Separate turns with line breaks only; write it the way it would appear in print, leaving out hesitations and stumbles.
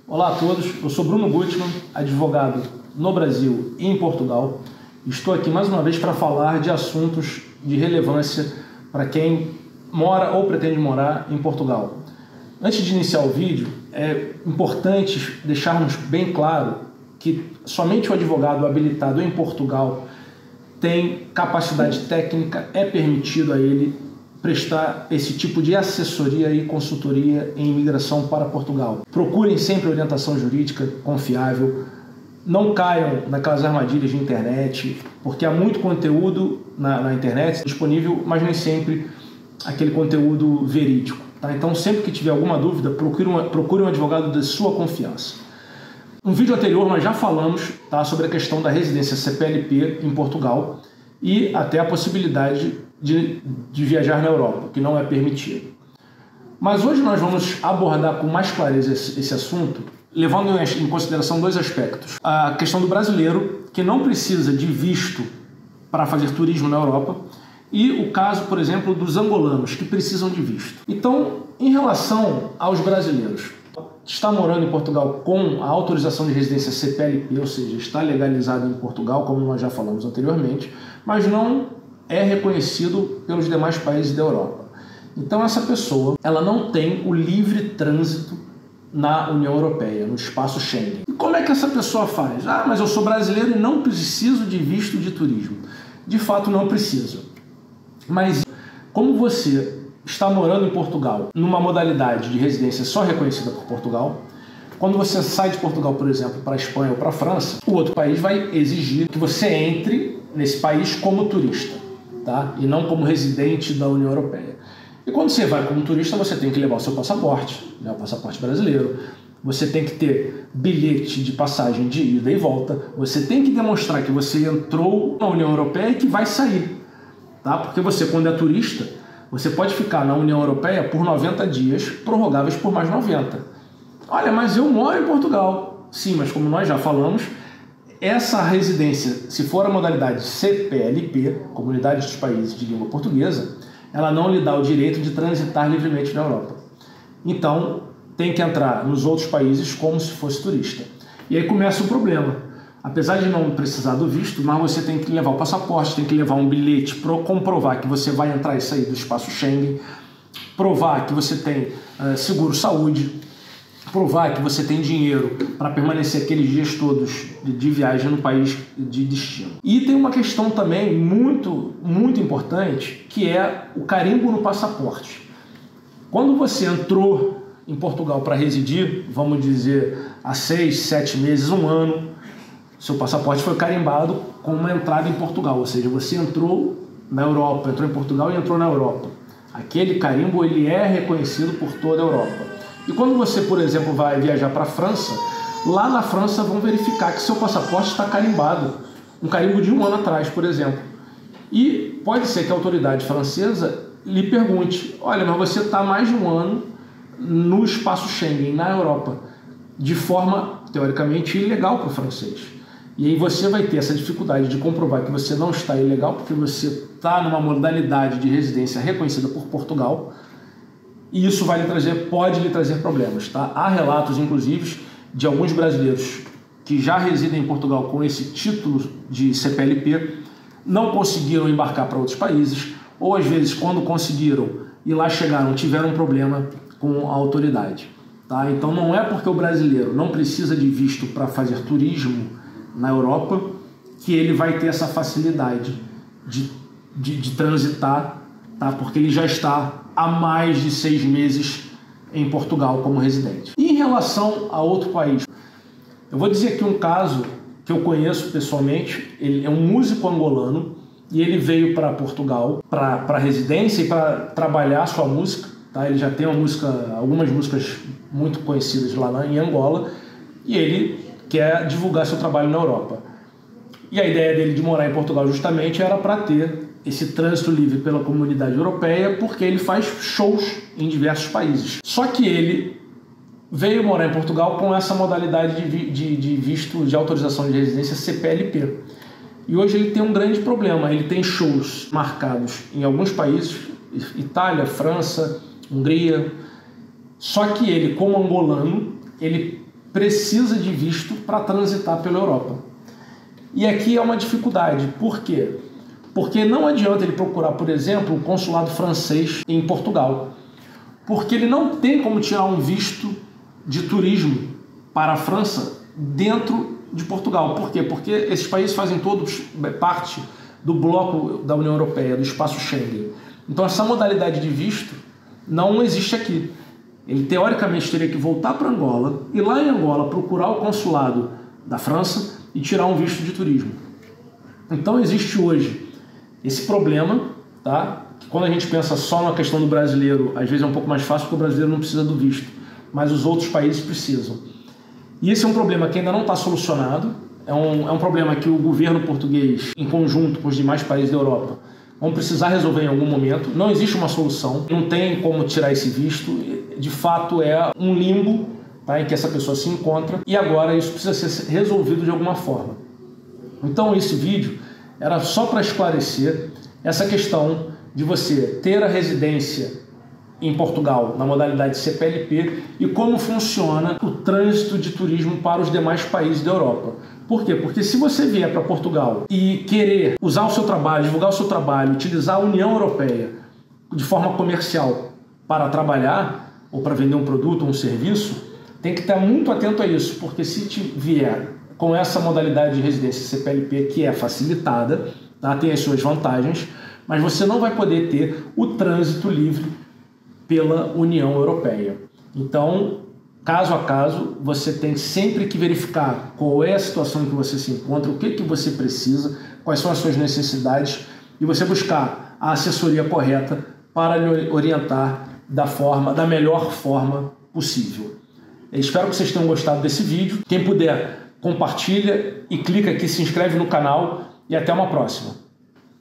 Olá a todos, eu sou Bruno Gutmann, advogado no Brasil e em Portugal. Estou aqui mais uma vez para falar de assuntos de relevância para quem mora ou pretende morar em Portugal. Antes de iniciar o vídeo, é importante deixarmos bem claro que somente o advogado habilitado em Portugal tem capacidade técnica, é permitido a ele prestar esse tipo de assessoria e consultoria em imigração para Portugal. Procurem sempre orientação jurídica confiável, não caiam naquelas armadilhas de internet, porque há muito conteúdo na internet disponível, mas nem sempre aquele conteúdo verídico. Tá? Então, sempre que tiver alguma dúvida, procure um advogado de sua confiança. No vídeo anterior, nós já falamos sobre a questão da residência CPLP em Portugal e até a possibilidade de viajar na Europa, que não é permitido. Mas hoje nós vamos abordar com mais clareza esse assunto, levando em consideração dois aspectos. A questão do brasileiro, que não precisa de visto para fazer turismo na Europa, e o caso, por exemplo, dos angolanos, que precisam de visto. Então, em relação aos brasileiros, está morando em Portugal com a autorização de residência CPLP, ou seja, está legalizado em Portugal, como nós já falamos anteriormente, mas não é reconhecido pelos demais países da Europa. Então essa pessoa, ela não tem o livre trânsito na União Europeia, no espaço Schengen. E como é que essa pessoa faz? Mas eu sou brasileiro e não preciso de visto de turismo. De fato não precisa. Mas como você está morando em Portugal, numa modalidade de residência só reconhecida por Portugal, quando você sai de Portugal, por exemplo, para a Espanha ou para a França, o outro país vai exigir que você entre nesse país como turista. Tá? E não como residente da União Europeia. E quando você vai como turista, você tem que levar o seu passaporte, né, o passaporte brasileiro, você tem que ter bilhete de passagem de ida e volta, você tem que demonstrar que você entrou na União Europeia e que vai sair. Tá? Porque você, quando é turista, você pode ficar na União Europeia por 90 dias, prorrogáveis por mais 90. Olha, mas eu moro em Portugal. Sim, mas como nós já falamos, essa residência, se for a modalidade CPLP, Comunidade dos Países de Língua Portuguesa, ela não lhe dá o direito de transitar livremente na Europa. Então, tem que entrar nos outros países como se fosse turista. E aí começa o problema. Apesar de não precisar do visto, mas você tem que levar o passaporte, tem que levar um bilhete para comprovar que você vai entrar e sair do espaço Schengen, provar que você tem seguro-saúde, provar que você tem dinheiro para permanecer aqueles dias todos de viagem no país de destino. E tem uma questão também muito importante, que é o carimbo no passaporte. Quando você entrou em Portugal para residir, vamos dizer, há 6, 7 meses, 1 ano, seu passaporte foi carimbado com uma entrada em Portugal, ou seja, você entrou na Europa, entrou em Portugal e entrou na Europa. Aquele carimbo ele é reconhecido por toda a Europa. E quando você, por exemplo, vai viajar para a França, lá na França vão verificar que seu passaporte está carimbado, um carimbo de 1 ano atrás, por exemplo. E pode ser que a autoridade francesa lhe pergunte, olha, mas você está há mais de 1 ano no espaço Schengen, na Europa, de forma, teoricamente, ilegal para o francês. E aí você vai ter essa dificuldade de comprovar que você não está ilegal, porque você está numa modalidade de residência reconhecida por Portugal, e isso pode lhe trazer problemas. Tá? Há relatos, inclusive, de alguns brasileiros que já residem em Portugal com esse título de CPLP, não conseguiram embarcar para outros países, ou às vezes, quando conseguiram e lá chegaram, tiveram um problema com a autoridade. Tá? Então não é porque o brasileiro não precisa de visto para fazer turismo na Europa que ele vai ter essa facilidade de transitar, tá? Porque ele já está há mais de 6 meses em Portugal como residente. E em relação a outro país, eu vou dizer aqui um caso que eu conheço pessoalmente. Ele é um músico angolano e ele veio para Portugal para residência e para trabalhar sua música. Tá? Ele já tem algumas músicas muito conhecidas lá em Angola e ele quer divulgar seu trabalho na Europa. E a ideia dele de morar em Portugal justamente era para ter esse trânsito livre pela comunidade europeia, porque ele faz shows em diversos países. Só que ele veio morar em Portugal com essa modalidade de visto de autorização de residência CPLP. E hoje ele tem um grande problema. Ele tem shows marcados em alguns países, Itália, França, Hungria. Só que ele, como angolano, ele precisa de visto para transitar pela Europa. E aqui é uma dificuldade. Por quê? Porque não adianta ele procurar, por exemplo, o consulado francês em Portugal, porque ele não tem como tirar um visto de turismo para a França dentro de Portugal. Por quê? Porque esses países fazem todos parte do bloco da União Europeia, do espaço Schengen. Então essa modalidade de visto não existe aqui. Ele teoricamente teria que voltar para Angola e lá em Angola procurar o consulado da França e tirar um visto de turismo. Então existe hoje esse problema, tá? Que quando a gente pensa só na questão do brasileiro, às vezes é um pouco mais fácil porque o brasileiro não precisa do visto, mas os outros países precisam. E esse é um problema que ainda não está solucionado, é um problema que o governo português, em conjunto com os demais países da Europa, vão precisar resolver em algum momento. Não existe uma solução, não tem como tirar esse visto, de fato é um limbo, tá, em que essa pessoa se encontra, e agora isso precisa ser resolvido de alguma forma. Então esse vídeo era só para esclarecer essa questão de você ter a residência em Portugal na modalidade CPLP e como funciona o trânsito de turismo para os demais países da Europa. Por quê? Porque se você vier para Portugal e querer usar o seu trabalho, divulgar o seu trabalho, utilizar a União Europeia de forma comercial para trabalhar ou para vender um produto ou um serviço, tem que estar muito atento a isso, porque se vier com essa modalidade de residência CPLP, que é facilitada, tá? Tem as suas vantagens, mas você não vai poder ter o trânsito livre pela União Europeia. Então, caso a caso, você tem sempre que verificar qual é a situação em que você se encontra, o que você precisa, quais são as suas necessidades e você buscar a assessoria correta para lhe orientar da melhor forma possível. Eu espero que vocês tenham gostado desse vídeo. Quem puder, compartilha e clica aqui, se inscreve no canal e até uma próxima.